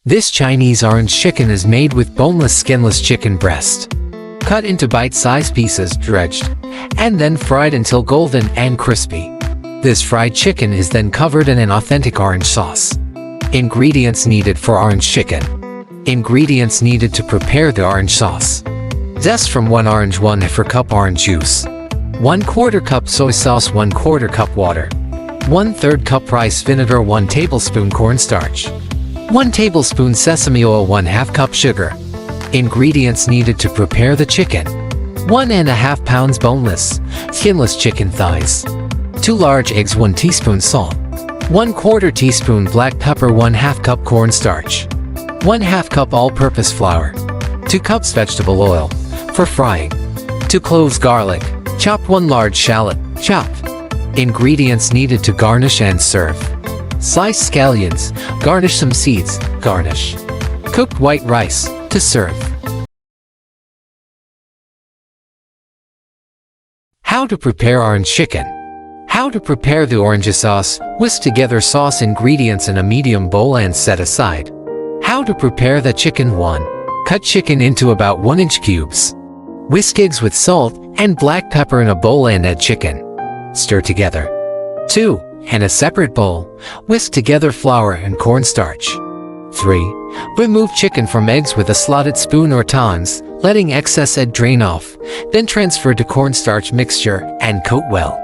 This Chinese orange chicken is made with boneless skinless chicken breast. Cut into bite-sized pieces, dredged, and then fried until golden and crispy. This fried chicken is then covered in an authentic orange sauce. Ingredients needed for orange chicken. Ingredients needed to prepare the orange sauce. Zest from 1 orange, 1/4 cup orange juice, 1/4 cup soy sauce, 1/4 cup water, 1/3 cup rice vinegar, 1 tablespoon cornstarch, 1 tablespoon sesame oil, 1/2 cup sugar. Ingredients needed to prepare the chicken: 1.5 pounds boneless, skinless chicken thighs, 2 large eggs, 1 teaspoon salt, 1/4 teaspoon black pepper, 1/2 cup cornstarch, 1/2 cup all-purpose flour, 2 cups vegetable oil for frying, 2 cloves garlic, chopped, 1 large shallot, chopped. Ingredients needed to garnish and serve: sliced scallions, garnish some seeds, garnish. Cooked white rice, to serve. How to prepare orange chicken. How to prepare the orange sauce. Whisk together sauce ingredients in a medium bowl and set aside. How to prepare the chicken. 1. Cut chicken into about 1-inch cubes. Whisk eggs with salt and black pepper in a bowl and add chicken. Stir together. 2. In a separate bowl, whisk together flour and cornstarch. 3. Remove chicken from eggs with a slotted spoon or tongs, letting excess egg drain off, then transfer to cornstarch mixture and coat well.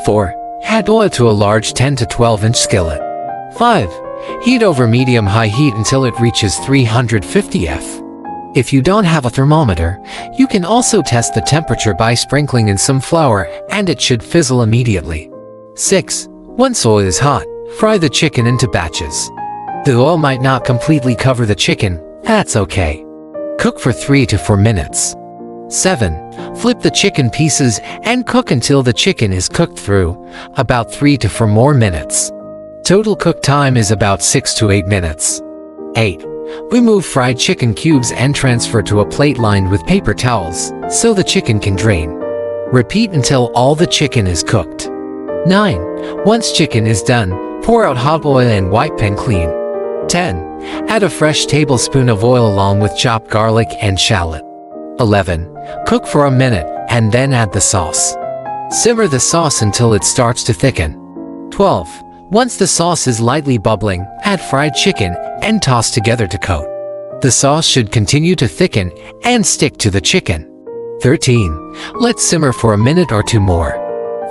4. Add oil to a large 10 to 12-inch skillet. 5. Heat over medium-high heat until it reaches 350 F. If you don't have a thermometer, you can also test the temperature by sprinkling in some flour, and it should fizzle immediately. 6. Once oil is hot, fry the chicken into batches. The oil might not completely cover the chicken, that's okay. Cook for 3 to 4 minutes. 7. Flip the chicken pieces and cook until the chicken is cooked through, about 3 to 4 more minutes. Total cook time is about 6 to 8 minutes. 8. Remove fried chicken cubes and transfer to a plate lined with paper towels, so the chicken can drain. Repeat until all the chicken is cooked. 9. Once chicken is done, pour out hot oil and wipe pan clean. 10. Add a fresh tablespoon of oil along with chopped garlic and shallot. 11. Cook for a minute and then add the sauce. Simmer the sauce until it starts to thicken. 12. Once the sauce is lightly bubbling, add fried chicken and toss together to coat. The sauce should continue to thicken and stick to the chicken. 13. Let simmer for a minute or 2 more.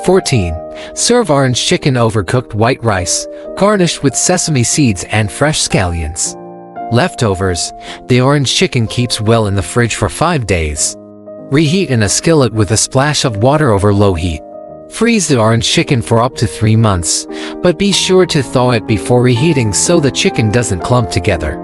14. Serve orange chicken over cooked white rice, garnished with sesame seeds and fresh scallions. Leftovers. The orange chicken keeps well in the fridge for 5 days. Reheat in a skillet with a splash of water over low heat. Freeze the orange chicken for up to 3 months, but be sure to thaw it before reheating so the chicken doesn't clump together.